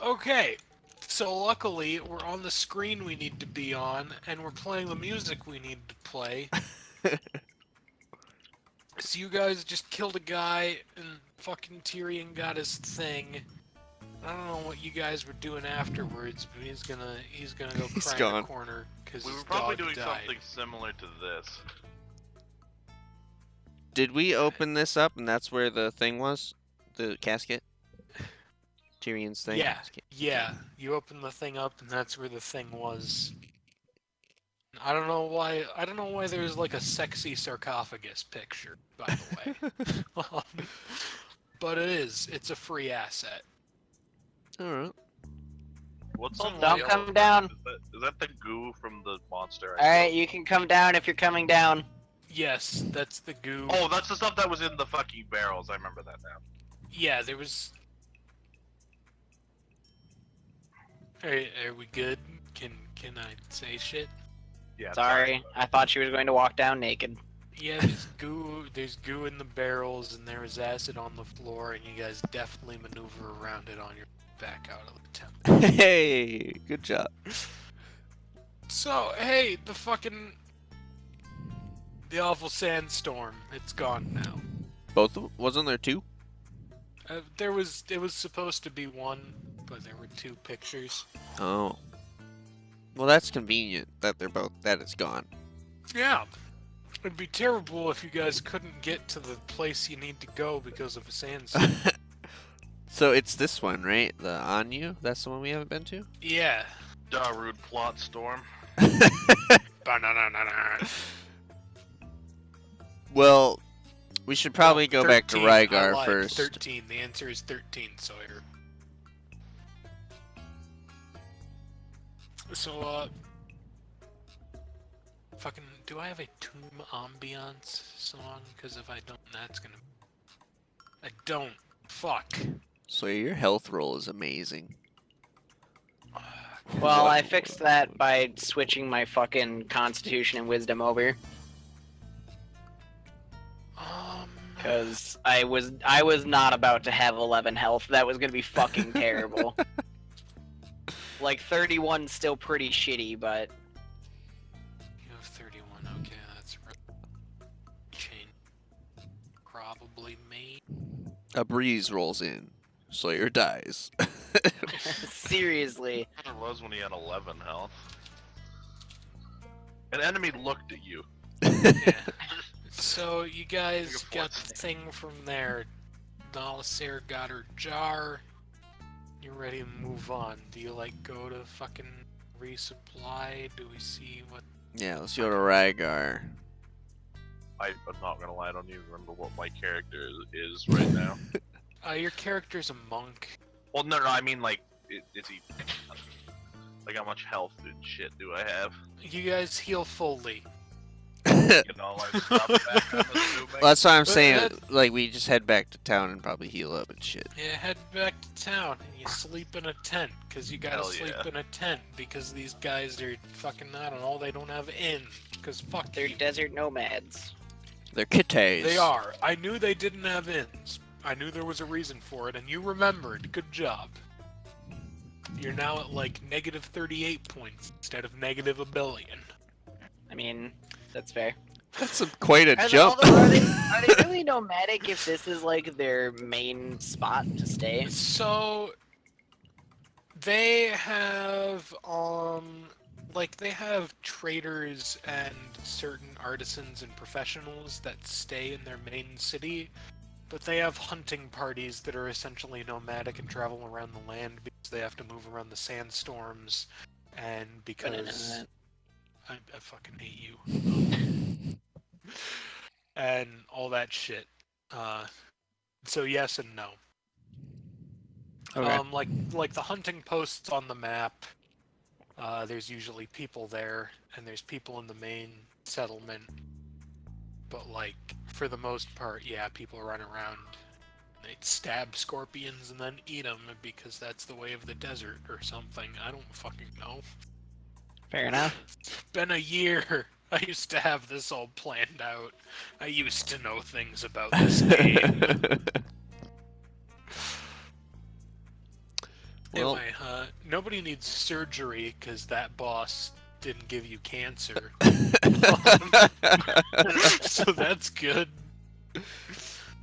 Okay, so luckily we're on the screen we need to be on, and we're playing the music we need to play. So you guys just killed a guy, and fucking Tyrion got his thing. I don't know what you guys were doing afterwards, but he's gonna go He's cry in gone. a corner because We his were probably dog doing died. something similar to this. Did we open this up and that's where the thing was? The casket? Tyrion's thing? Yeah, yeah. You open the thing up, and that's where the thing was. I don't know why. I don't know why there's like a sexy sarcophagus picture, by the way. But it is. It's a free asset. Alright. What's on the Don't yellow come part? down. Is that the goo from the monster? Alright, you can come down if you're coming down. Yes, that's the goo. Oh, that's the stuff that was in the fucking barrels. I remember that now. Yeah, there was. Are we good? Can I say shit? Yeah. Sorry, I thought she was going to walk down naked. Yeah, there's goo. There's goo in the barrels, and there was acid on the floor, and you guys definitely maneuver around it on your back out of the temple. Hey, good job. So, hey, the awful sandstorm. It's gone now. Both of them? Wasn't there two? It was supposed to be one, but there were two pictures. Oh. Well, that's convenient that that it's gone. Yeah. It'd be terrible if you guys couldn't get to the place you need to go because of a sandstorm. So it's this one, right? The Anu? That's the one we haven't been to? Yeah. Darude plot storm. Ba-na-na-na-na. Well, we should probably go back to 13. I Rygar lied. first. 13. The answer is 13, Sawyer. So, fucking, do I have a Tomb Ambiance song? Because if I don't, that's gonna... I don't. Fuck. So your health roll is amazing. Well, I fixed that by switching my fucking Constitution and Wisdom over. Because I was not about to have 11 health. That was gonna be fucking terrible. Like 31's still pretty shitty, but You have 31, okay, that's change. Probably me. A breeze rolls in. Sawyer dies. seriously. It was when he had 11 health. An enemy looked at you. Yeah. So you guys Take a got point. the thing from there. Balthassar got her jar. You're ready to move on. Do you like go to fucking resupply? Do we see what? Yeah, let's go to Rygar. I'm not gonna lie, I don't even remember what my character is right now. Your character's a monk. Well, no, I mean, like, is he... Like, how much health and shit do I have? You guys heal fully. You know, like, stuff back, I'm assuming. Well, that's what I'm But saying. that- Like, we just head back to town and probably heal up and shit. You head back to town and you sleep in a tent because you gotta Hell sleep yeah. in a tent because these guys are fucking, I don't know, they don't have inns because fuck They're you. desert nomads. They're kitties. They are. I knew they didn't have inns. I knew there was a reason for it, and you remembered. Good job. You're now at like negative 38 points instead of negative 1 billion. I mean, that's fair. That's quite a jump. Although, are they really nomadic if this is like their main spot to stay? So they have they have traders and certain artisans and professionals that stay in their main city, but they have hunting parties that are essentially nomadic and travel around the land because they have to move around the sandstorms and because I fucking hate you. And all that shit. So yes and no. Okay. Like the hunting posts on the map, there's usually people there, and there's people in the main settlement. But like, for the most part, yeah, people run around. They stab scorpions and then eat them because that's the way of the desert or something. I don't fucking know. Fair enough. It's been a year. I used to have this all planned out. I used to know things about this game. Well, Anyway, nobody needs surgery because that boss didn't give you cancer. So that's good.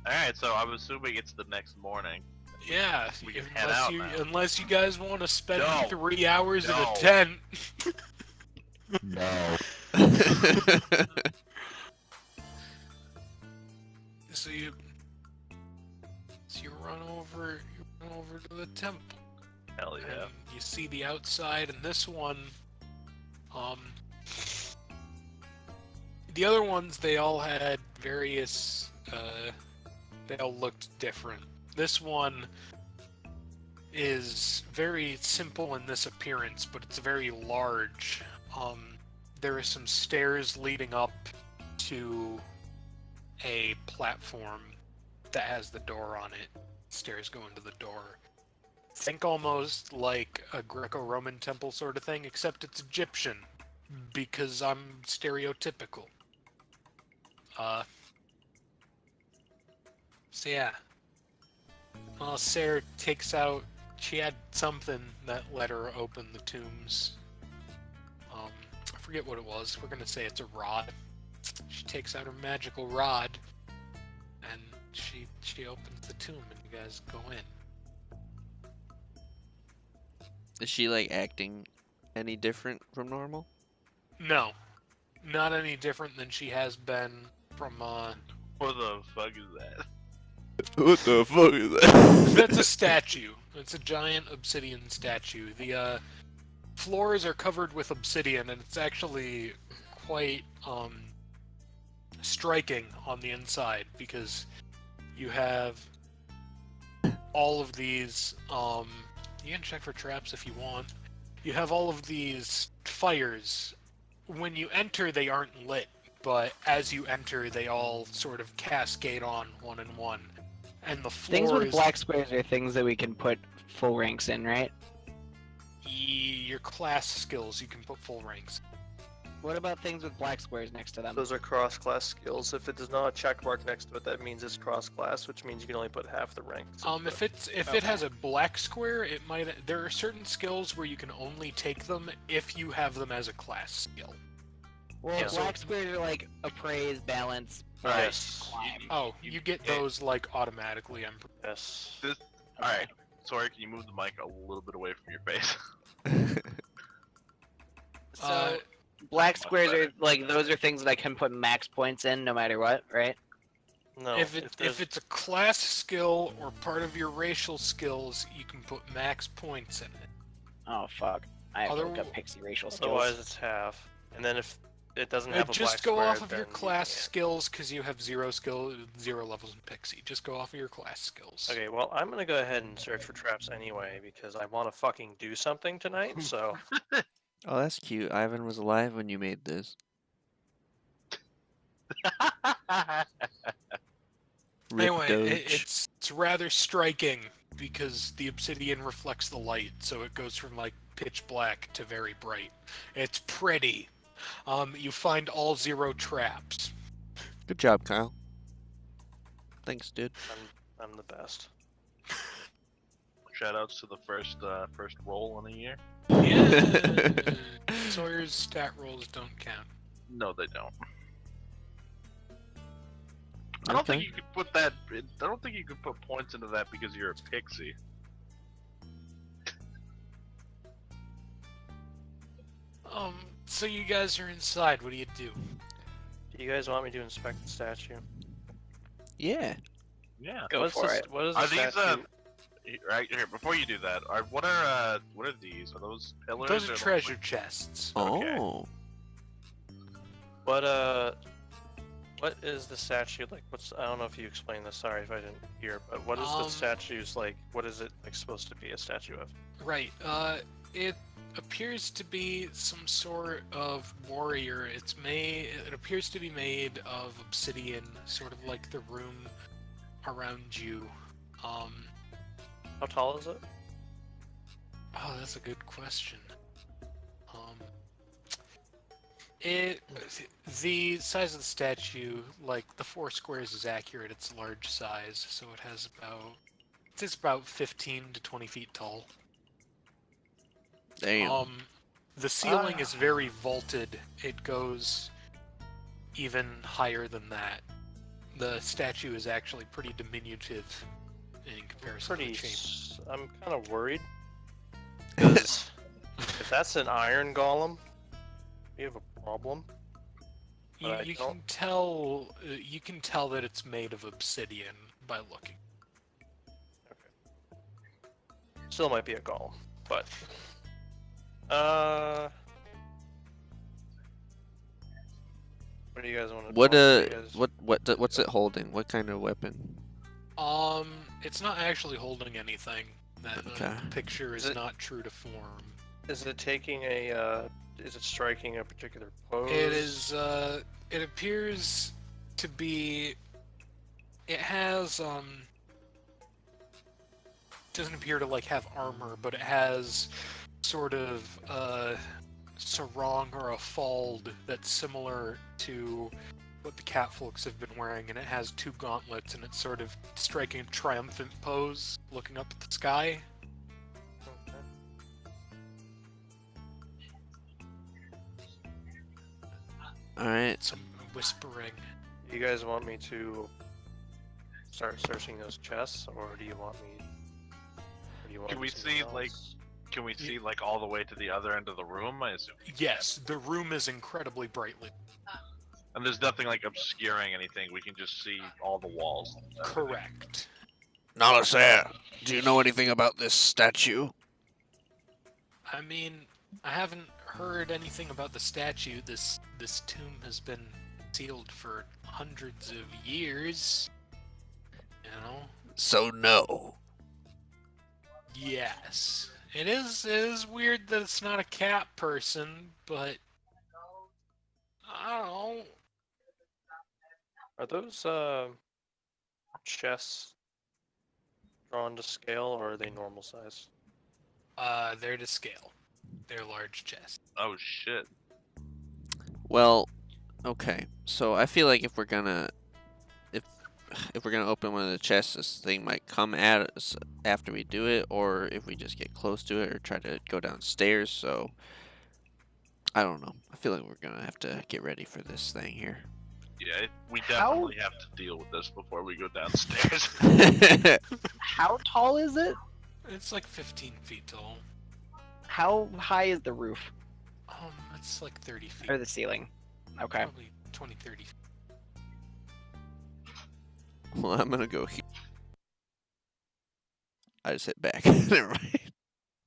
Alright, so I'm assuming it's the next morning. Yeah, We can head out now. unless you guys want to spend No. 3 hours in a No. tent. No. So you run over to the temple. Hell yeah. And you see the outside, and this one, the other ones, they all had various, they all looked different. This one is very simple in this appearance, but it's very large. There are some stairs leading up to a platform that has the door on it. Stairs go into the door. Think almost like a Greco-Roman temple sort of thing, except it's Egyptian, because I'm stereotypical. So yeah. Well, Sarah takes out, she had something that let her open the tombs. I forget what it was. We're gonna say it's a rod. She takes out her magical rod, and she opens the tomb, and you guys go in. Is she like acting any different from normal? No, not any different than she has been from, What the fuck is that? What the fuck is that? That's a statue. It's a giant obsidian statue. The, floors are covered with obsidian, and it's actually quite, striking on the inside, because you have all of these, you can check for traps if you want. You have all of these fires. When you enter, they aren't lit, but as you enter, they all sort of cascade on one and one. And the floors... Things with black squares are things that we can put full ranks in, right? Your class skills, you can put full ranks. What about things with black squares next to them? Those are cross-class skills. If it does not have a check mark next to it, that means it's cross-class, which means you can only put half the ranks. If it has a black square, it might. There are certain skills where you can only take them if you have them as a class skill. Well, Yeah. black squares are like appraise, balance, Yes. climb. Oh, you get those like automatically. Yes. Alright, sorry, can you move the mic a little bit away from your face? So black squares are like those are things that I can put max points in no matter what, right? No. if it's a class skill or part of your racial skills, you can put max points in it. Oh fuck! I have to look Other- up Pixie racial skills. Otherwise, it's half. And then if it doesn't have a black Just go square, off of your then class you skills because you have zero levels in Pixie. Just go off of your class skills. can't. Okay, well, I'm gonna go ahead and search for traps anyway because I want to fucking do something tonight. So Oh, that's cute. Ivan was alive when you made this. Rip Anyway, Doge. it's rather striking because the obsidian reflects the light, so it goes from like pitch black to very bright. It's pretty. You find all 0 traps. Good job, Kyle. Thanks, dude. I'm the best. Shoutouts to the first roll in a year. Yeah. Sawyer's stat rolls don't count. No, they don't. I don't think you could put that. I don't think you could put points into that because you're a pixie. So you guys are inside. What do you do? Do you guys want me to inspect the statue? Yeah. Yeah. Go for it. What is Are the these statue? right here? Before you do that, what are these? Are those pillars? Those or are those, treasure like- chests. Okay. Oh. What is the statue like? I don't know if you explained this. Sorry if I didn't hear. But what is the statue's like? What is it like supposed to be a statue of? Right. It appears to be some sort of warrior. It appears to be made of obsidian, sort of like the room around you. How tall is it? Oh, that's a good question. The size of the statue, like the 4 squares, is accurate. It's large size, so it's about 15 to 20 feet tall. Damn. The ceiling is very vaulted. It goes even higher than that. The statue is actually pretty diminutive in comparison to the chamber. I'm kind of worried. Because if that's an iron golem, we have a problem. But You can tell. You can tell that it's made of obsidian by looking. Still might be a golem, but what do you guys want to? What's it holding? What kind of weapon? It's not actually holding anything. That Okay. the picture is not true to form. Is it taking a? Is it striking a particular pose? It is. It appears to be. It has. Doesn't appear to like have armor, but it has sort of a sarong or a fald that's similar to what the catfolks have been wearing, and it has 2 gauntlets, and it's sort of striking a triumphant pose, looking up at the sky. Okay. All right. Some whispering. You guys want me to start searching those chests, or do you want me? Or do you want Can we something see, else? like- Can we see like all the way to the other end of the room? I assume. Yes, the room is incredibly brightly. And there's nothing like obscuring anything. We can just see all the walls. Correct. Nalasair, do you know anything about this statue? I mean, I haven't heard anything about the statue. This tomb has been sealed for hundreds of years. You know? So no. Yes. It is weird that it's not a cat person, but I don't know. Are those chests drawn to scale, or are they normal size? They're to scale. They're large chests. Oh shit. Well, okay. So I feel like if we're gonna open one of the chests, this thing might come at us after we do it, or if we just get close to it or try to go downstairs. So I don't know. I feel like we're gonna have to get ready for this thing here. Yeah, we definitely have to deal with this before we go downstairs. How tall is it? It's like 15 feet tall. How high is the roof It's like 30 feet. or the ceiling? Okay. Probably 20, 30 feet. Well, I'm gonna go here. I just hit back. Never mind.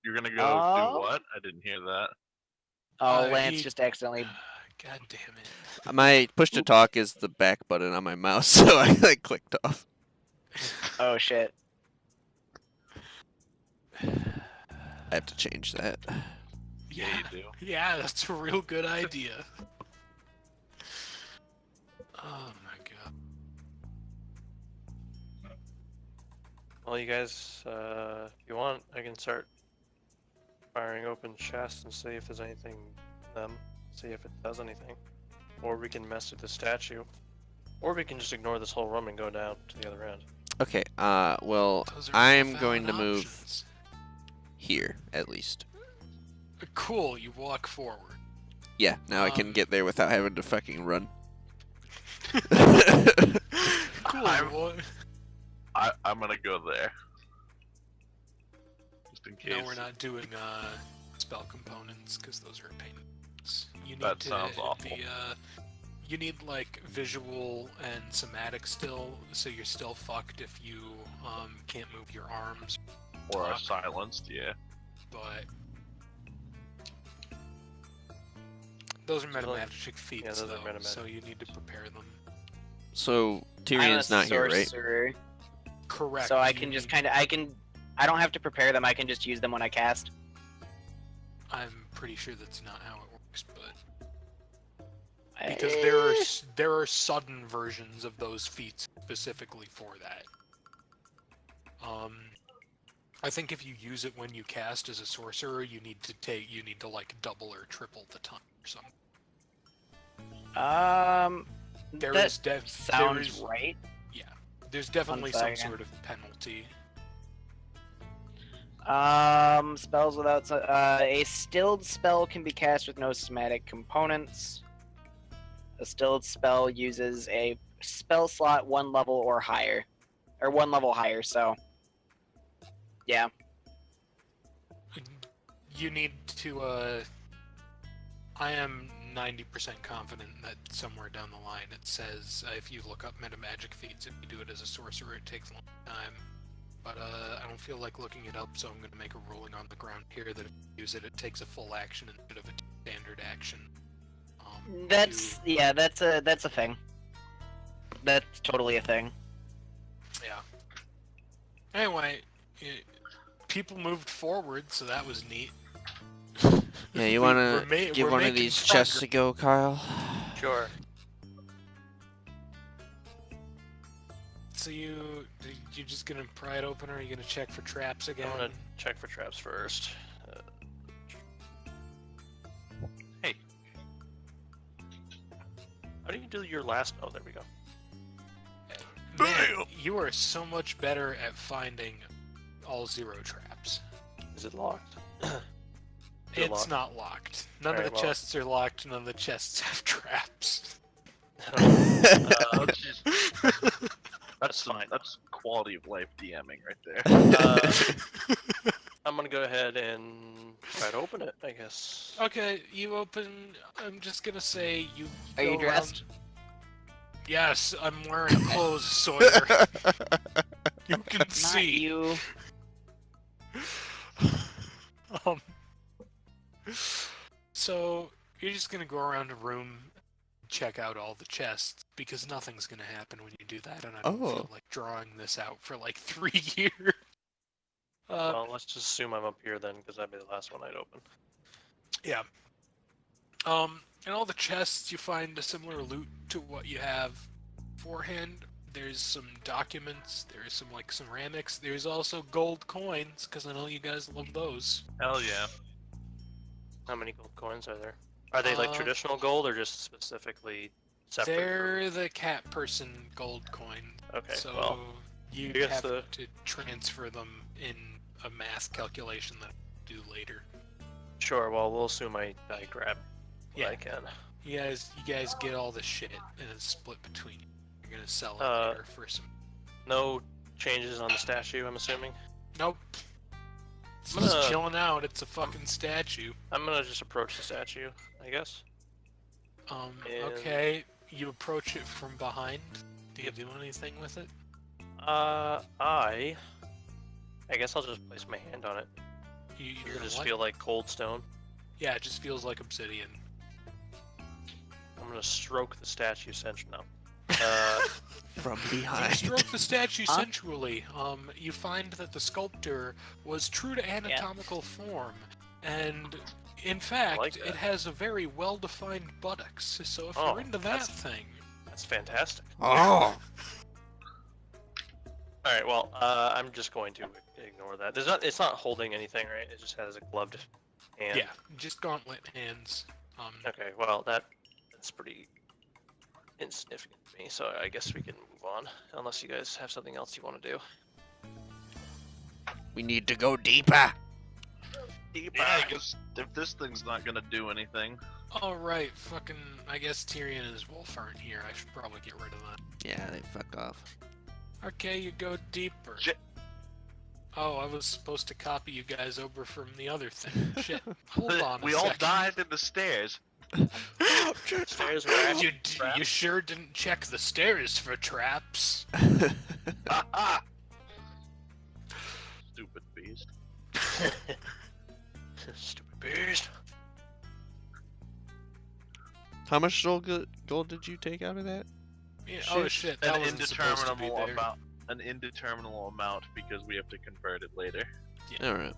You're gonna go Oh. do what? I didn't hear that. Oh, Uh, Lance he- just accidentally. God damn it. My push to talk is the back button on my mouse, so I like clicked off. Oh shit. I have to change that. Yeah, Yeah, you do. yeah, that's a real good idea. Oh my god. Well, you guys, if you want, I can start firing open chests and see if there's anything in them. See if it does anything. Or we can mess with the statue. Or we can just ignore this whole room and go down to the other end. Okay, well, Those are I'm valid going to move options. here, at least. Cool, you walk forward. Yeah, now I can Um, get there without having to fucking run. Cool. I'm- well, I'm gonna go there. Just in case. no, we're not doing spell components because those are a pain. You need That to sounds awful. you need like visual and somatic still, so you're still fucked if you can't move your arms. Or are talk. silenced, yeah. But those are So, like, metamagic feats, yeah, those are though, metamagic. so you need to prepare them. So, I'm Tyrion's a not here, right? sorcerer, Correct. so I you can just need- I don't have to prepare them. I can just use them when I cast. I'm pretty sure that's not how it works, but Eh, because there are sudden versions of those feats specifically for that. I think if you use it when you cast as a sorcerer, you need to like double or triple the time or something. There that is sounds right. there's definitely some second. sort of penalty. Spells without a stilled spell can be cast with no somatic components. A stilled spell uses a spell slot 1 level or higher, or 1 level higher. So, yeah. You need to, I am 90% confident that somewhere down the line it says if you look up meta magic feats, if you do it as a sorcerer, it takes a long time. But I don't feel like looking it up, so I'm going to make a ruling on the ground here that if you use it, it takes a full action instead of a standard action. That's a thing. That's totally a thing. Yeah. Anyway, people moved forward, so that was neat. Yeah, you want to give one of these chests a go, Kyle? Sure. So you're just gonna pry it open, or are you gonna check for traps again? I'm gonna check for traps first. Hey. How do you do your last? Oh, there we go. Man, you are so much better at finding all 0 traps. Is it locked? It's locked? not locked. None of Alright, the well. chests are locked. None of the chests have traps. Let's just, that's fine. That's quality of life DMing right there. I'm gonna go ahead and try to open it, I guess. Okay, you open. I'm just gonna say you. Are you go dressed? around- Yes, I'm wearing clothes, Sawyer. You can Not see. you. Um, so you're just gonna go around a room, check out all the chests, because nothing's gonna happen when you do that, and I don't feel like drawing this out for like 3 years. Well, let's just assume I'm up here then, because that'd be the last one I'd open. Yeah. In all the chests, you find a similar loot to what you have beforehand. There's some documents. There's some like ceramics. There's also gold coins, because I know you guys love those. Hell yeah. How many gold coins are there? Are they like traditional gold or just specifically separate? They're the cat person gold coin. Okay, So well, you I guess have to transfer them in a math calculation that I'll do later. sure. Well, we'll assume I grab what Yeah. I can. You guys get all the shit, and it's split between you. You're gonna sell it later for some. No changes on the statue, I'm assuming. Nope. It's I'm just gonna- chilling out. It's a fucking statue. I'm gonna just approach the statue, I guess. And- Okay. You approach it from behind. Do you do anything with it? I guess I'll just place my hand on it. You're Does it gonna just what? feel like cold stone? Yeah, it just feels like obsidian. I'm gonna stroke the statue sensually. No. From You behind. stroke the statue Huh? sensually. You find that the sculptor was true to anatomical form, and in fact, like it that. has a very well-defined buttocks. So if Oh, you're into that that's- thing, That's fantastic. Oh. All right. Well, I'm just going to ignore that. It's not holding anything, right? It just has a gloved hand. yeah, just gauntlet hands. Okay. Well, that's pretty insignificant to me. So I guess we can move on, unless you guys have something else you want to do. We need to go deeper. Yeah, I guess if this thing's not gonna do anything. All right, fucking. I guess Tyrion and his wolf aren't here. I should probably get rid of that. Yeah, they fuck off. Okay, you go deeper. Shit. Oh, I was supposed to copy you guys over from the other thing. Shit. Hold on a We all second. died in the stairs. Stairs were actually You sure didn't check the stairs for traps. Ha Stupid beast. Stupid beast. How much gold did you take out of that? Yeah, oh shit, that An wasn't supposed to be indeterminable there. amount. An indeterminable amount because we have to convert it later. Alright.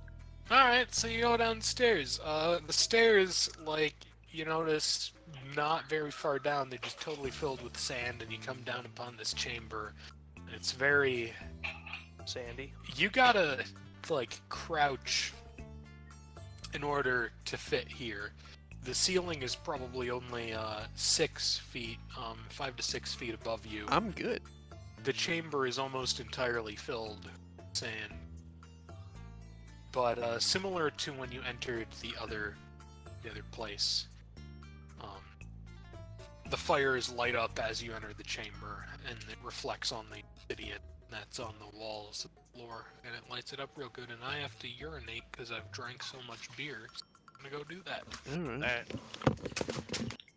Alright, so you go downstairs. The stairs, like, you notice not very far down, they're just totally filled with sand, and you come down upon this chamber. And it's very... Sandy. You gotta, like, crouch in order to fit here. The ceiling is probably only 6 feet, 5 to 6 feet above you. I'm good. The chamber is almost entirely filled with sand. but similar to when you entered the other place. The fires light up as you enter the chamber, and it reflects on the obsidian that's on the walls of the floor, and it lights it up real good. And I have to urinate because I've drank so much beer. So I'm gonna go do that. Alright.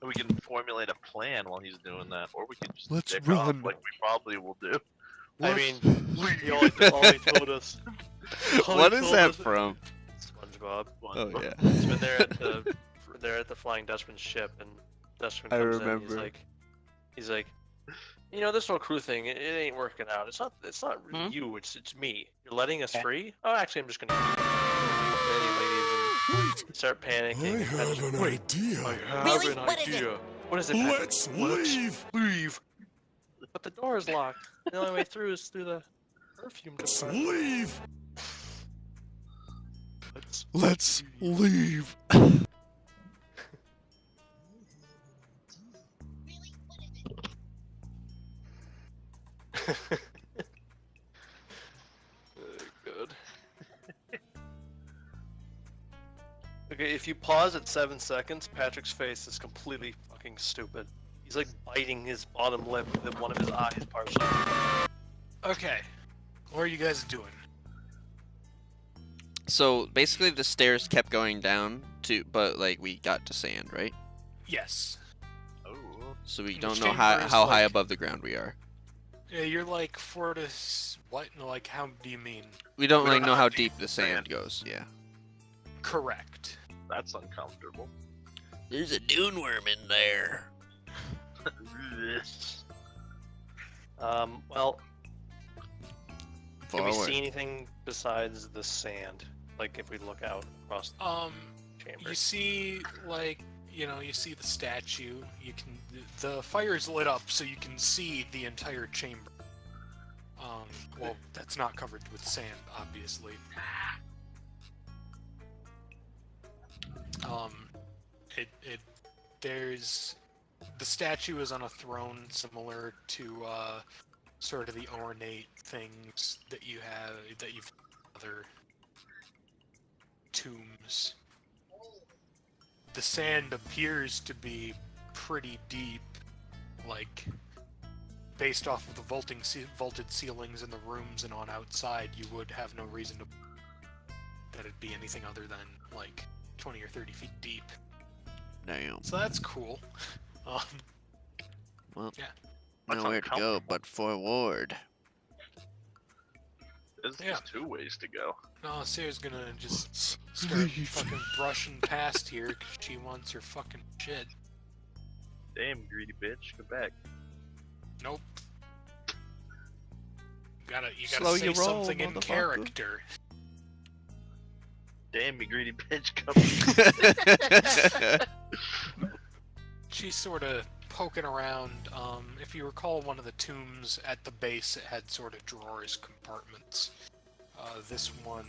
We can formulate a plan while he's doing that, or we can just Let's dick run. off like we probably will do. I mean, he only told us. What is that from? SpongeBob. Oh yeah. It's when they're at the Flying Dutchman's ship, and Dutchman I comes in. remember. He's like, you know, this whole crew thing, it ain't working out. It's not really Hmm? you. It's me. You're letting us Okay. free. Oh, actually, I'm just gonna. And he leaves and start panicking. I and Pat's have like, an "Wait, idea. I have Really? an What is it?" idea. What is it? Pat? Let's leave. Leave. But the door is locked. The only way through is through the perfume Let's department. leave. Let's leave. Good. Okay, if you pause at 7 seconds, Patrick's face is completely fucking stupid. He's like biting his bottom lip with one of his eyes partially. Okay, what are you guys doing? So basically, the stairs kept going down but like we got to sand, right? Yes. Oh. So we The don't know chamber how is high like- above the ground we are. Yeah, you're like 4 to what? No, like how do you mean? We don't We like don't know know how how deep deep the the sand sand goes. Yeah. Correct. That's uncomfortable. There's a dune worm in there. Well, can we Forward. see anything besides the sand? Like if we look out across the chamber. You see, like, you see the statue. You can, the fire's lit up, so you can see the entire chamber. Well, that's not covered with sand, obviously. There's, the statue is on a throne similar to, sort of the ornate things that you have, that you've other tombs. The sand appears to be pretty deep, like, based off of the vaulted ceilings in the rooms and on outside, you would have no reason to that it'd be anything other than, like, 20 or 30 feet deep. Damn. So that's cool. Well, Yeah. That's nowhere to go uncomfortable. but forward. There's Yeah. just 2 ways to go. No, Sarah's gonna just Let's start leave. fucking brushing past here because she wants her fucking shit. Damn, greedy bitch, come back. Nope. You gotta Slow say your roll, something in motherfucker. character. Damn, you greedy bitch, come She's sort of poking around. If you recall, one of the tombs at the base, it had sort of drawers, compartments. This one,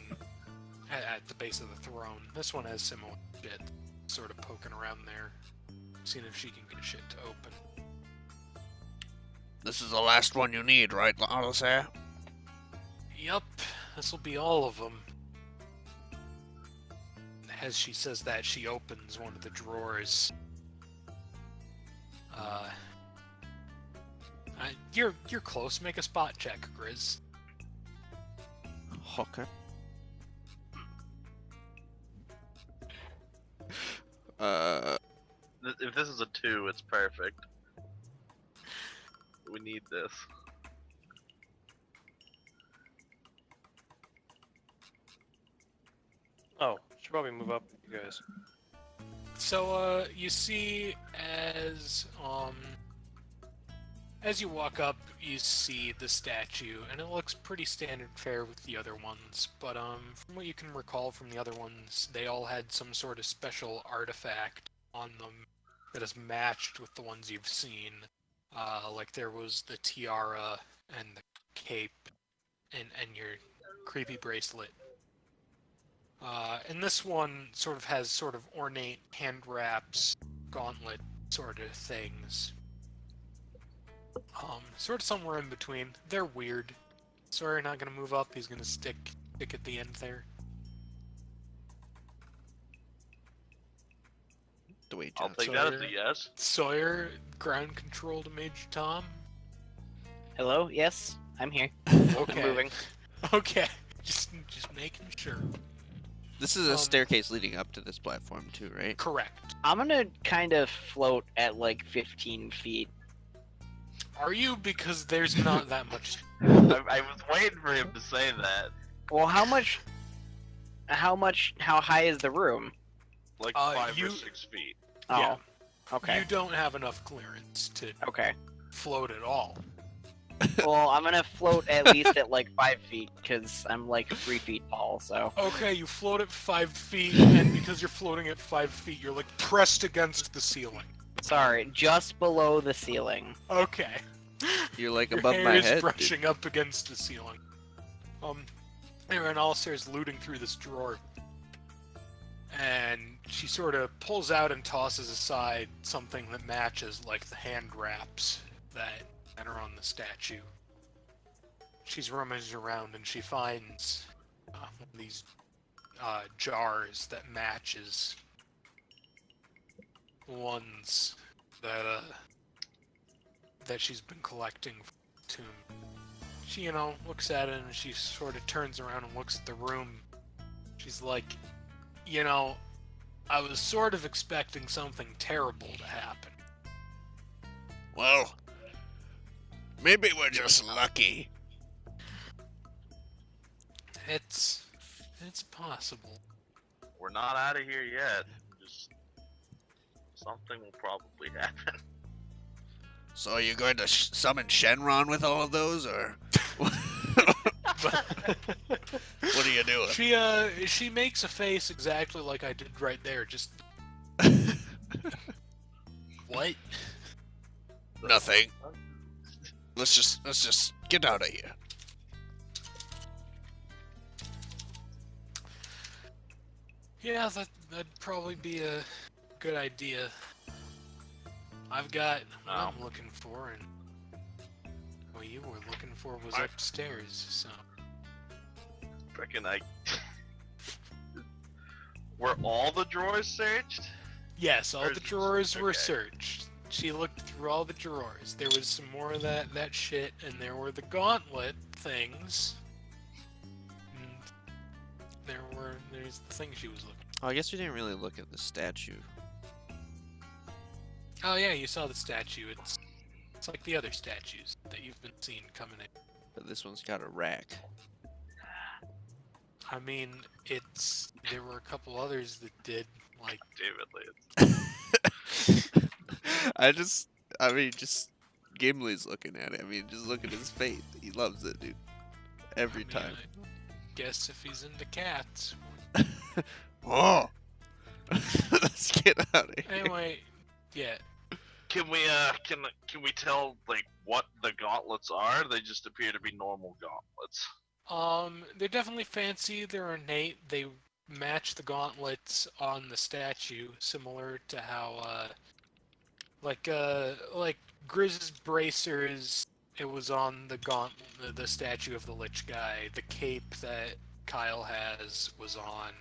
at the base of the throne, this one has similar shit. Sort of poking around there, seeing if she can get shit to open. This is the last one you need, right, Balthassar? Yup, this will be all of them. As she says that, she opens one of the drawers. You're close. Make a spot check, Grizz. Okay. If this is a 2, it's perfect. We need this. Oh, should probably move up, you guys. So, you see as you walk up, you see the statue, and it looks pretty standard fare with the other ones, but, from what you can recall from the other ones, they all had some sort of special artifact on them that is matched with the ones you've seen. Like there was the tiara and the cape and your creepy bracelet. And this one sort of has sort of ornate hand wraps, gauntlet sort of things. Sort of somewhere in between. They're weird. Sawyer not gonna move up. He's gonna stick at the end there. Dwayne I'll Johnson. take that as a Sawyer. yes. Sawyer, ground control to Major Tom. Hello? Yes, I'm here. Okay. I'm moving. Okay. Just making sure. This is a Um, staircase leading up to this platform too, right? Correct. I'm gonna kind of float at like 15 feet. Are you? Because there's not that much. I was waiting for him to say that. Well, how high is the room? Like Uh, 5 you- or 6 feet. Oh, Yeah. okay. You don't have enough clearance to Okay. float at all. Well, I'm gonna float at least at like 5 feet because I'm like 3 feet tall. So Okay, you float at 5 feet, and because you're floating at 5 feet, you're like pressed against the ceiling. sorry, just below the ceiling. Okay. You're like Your above hair my is head. dude. brushing up against the ceiling. Haer'Dalis is looting through this drawer, and she sort of pulls out and tosses aside something that matches, like the hand wraps that are on the statue. She's rummaged around and she finds one of these jars that matches ones that she's been collecting from the tomb. She, looks at it and she sort of turns around and looks at the room. She's like, I was sort of expecting something terrible to happen. Well, maybe we're just lucky. It's possible. We're not out of here yet. Just something will probably happen. So are you going to summon Shenron with all of those, or what are you doing? She makes a face exactly like I did right there. Just what? Nothing. Let's just get out of here. Yeah, that'd probably be a good idea. I've got what I'm looking for, and what you were looking for was upstairs. So Reckon were all the drawers searched? yes, all Or the is this- drawers were okay. searched. She looked through all the drawers. There was some more of that shit, and there were the gauntlet things. And there's the thing she was looking. Oh, I guess we didn't really look at the statue. Oh yeah, you saw the statue. It's like the other statues that you've been seeing coming in. But this one's got a rack. I mean, there were a couple others that did, like, David Lance. just Gimli's looking at it. I mean, just look at his face. He loves it, dude. Every I mean, time. I guess if he's into cats. Oh! Let's get out of here. Anyway, yeah. Can we tell like what the gauntlets are? They just appear to be normal gauntlets. They're definitely fancy. They're ornate. They match the gauntlets on the statue, similar to how, like Grizz's bracers. It was on the statue of the Lich guy. The cape that Kyle has was on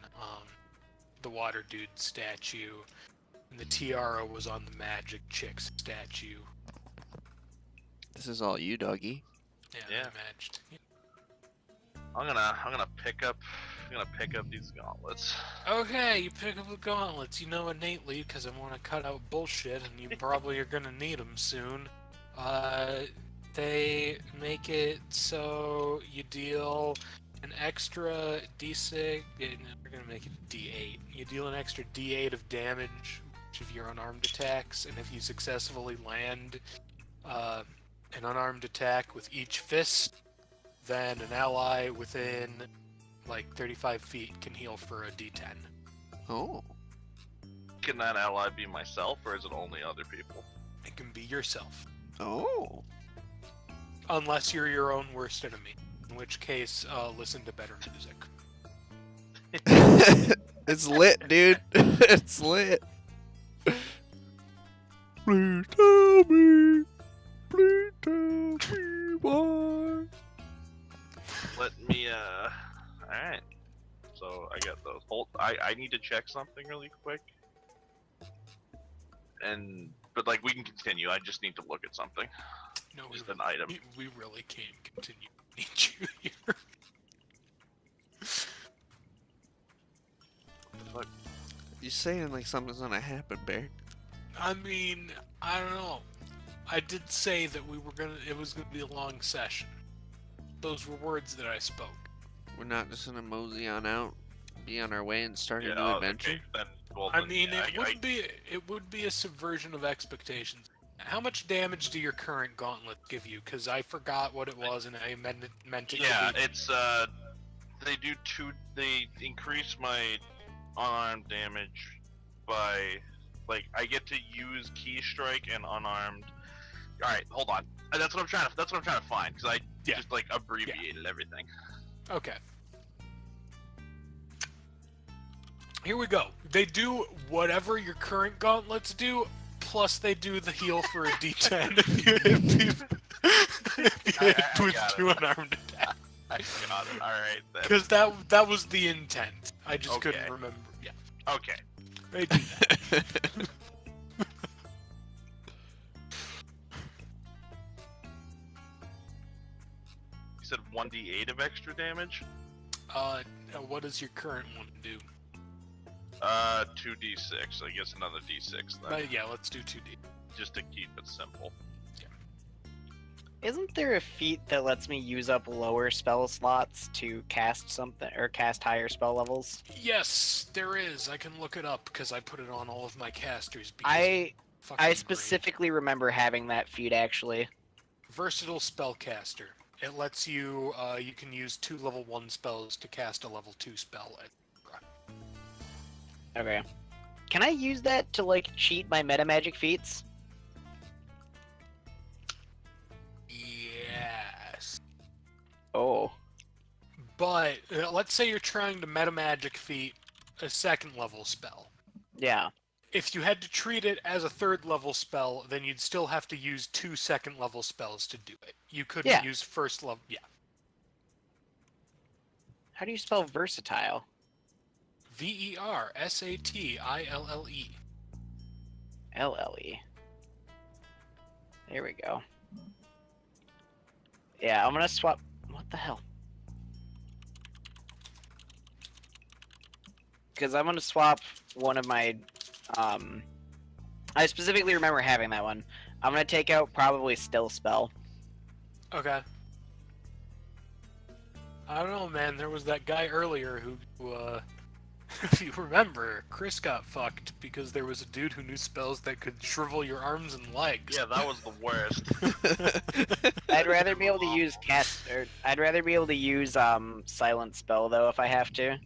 the Water Dude statue, and the tiara was on the Magic Chick statue. This is all you, doggy. Yeah, Yeah. they matched. I'm gonna pick up these gauntlets. Okay, you pick up the gauntlets. You know innately, because I want to cut out bullshit, and you probably are gonna need them soon. They make it so you deal an extra D6. Yeah, no, we're gonna make it D8. You deal an extra D8 of damage of your unarmed attacks, and if you successfully land an unarmed attack with each fist, then an ally within like 35 feet can heal for a D10. Oh. Can that ally be myself, or is it only other people? It can be yourself, Oh. unless you're your own worst enemy, in which case, listen to better music. It's lit, dude. It's lit. Please tell me. Please tell me why. Let me alright. So I got those. I need to check something really quick. but like we can continue. I just need to look at something. No, Just an item. we really can't continue. We need you here. You saying like something's gonna happen, Bear? I mean, I don't know. I did say that it was gonna be a long session. Those were words that I spoke. We're not just gonna mosey on out, be on our way, and start a new oh, adventure. Okay, then, well, I then, mean, yeah, it would be a subversion of expectations. How much damage do your current gauntlet give you? Because I forgot what it was, and I meant it Yeah, to be... it's they do they increase my unarmed damage by, like, I get to use key strike and unarmed. All right, hold on. That's what I'm trying to find, because I just like abbreviated everything. Okay. Here we go. They do whatever your current gauntlets do, plus they do the heal for a D10 if you hit with got two it. unarmed attack. I got it. All right. Then. Because that was the intent. I just Okay. couldn't remember. Yeah, Okay. they do that. You said 1d8 of extra damage. What does your current one do? 2d6. I guess another d6 then, Yeah, let's do 2D. just to keep it simple. Isn't there a feat that lets me use up lower spell slots to cast something or cast higher spell levels? Yes, there is. I can look it up because I put it on all of my casters. Because I fucking great. specifically remember having that feat actually. Versatile spellcaster. It lets you, you can use 2 level 1 spells to cast a level 2 spell. Okay. Can I use that to like cheat my meta magic feats? Yes. Oh. But, let's say you're trying to meta magic feat a 2nd level spell. Yeah. If you had to treat it as a 3rd level spell, then you'd still have to use 2 2nd level spells to do it. You couldn't use 1st level. Yeah. How do you spell versatile? Versatile. LLE. There we go. Yeah, I'm gonna swap. What the hell? Because I'm gonna swap one of my. I specifically remember having that one. I'm gonna take out probably Still Spell. Okay. I don't know, man. There was that guy earlier who if you remember, Chris got fucked because there was a dude who knew spells that could shrivel your arms and legs. Yeah, that was the worst. I'd rather be able to use I'd rather be able to use Silent Spell though if I have to.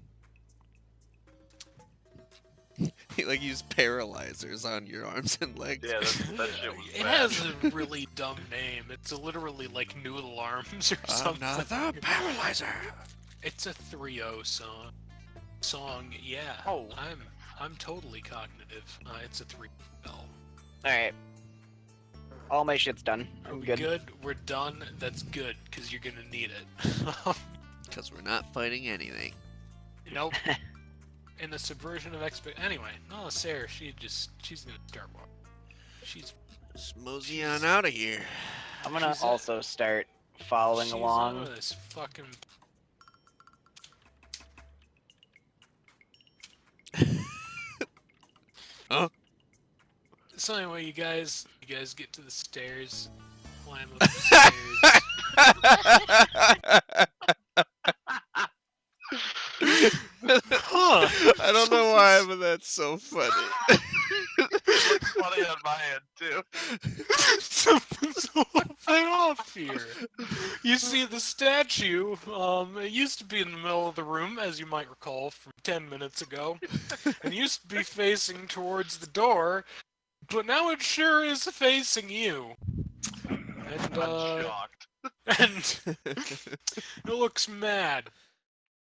He like used paralyzers on your arms and legs. Yeah, that shit was It bad. has a really dumb name. It's literally like Noodle Arms or something. Another paralyzer. It's a 3-0 song. Yeah. Oh. I'm totally cognitive. It's a 3 spell. Alright. All my shit's done. Are I'm we good. good? We're done. That's good because you're gonna need it. Because we're not fighting anything. Nope. In the subversion of Anyway, no, Sarah, she's gonna start walking. She's Just mosey on out of here. I'm gonna She's also start following she's along. on this fucking. Huh? So anyway, you guys get to the stairs, climb up the stairs. Huh? I don't know why, but that's so funny. It's funny on my end too. Something's a little bit off here. You see the statue, it used to be in the middle of the room, as you might recall from 10 minutes ago. And used to be facing towards the door, but now it sure is facing you. And, I'm shocked. and it looks mad.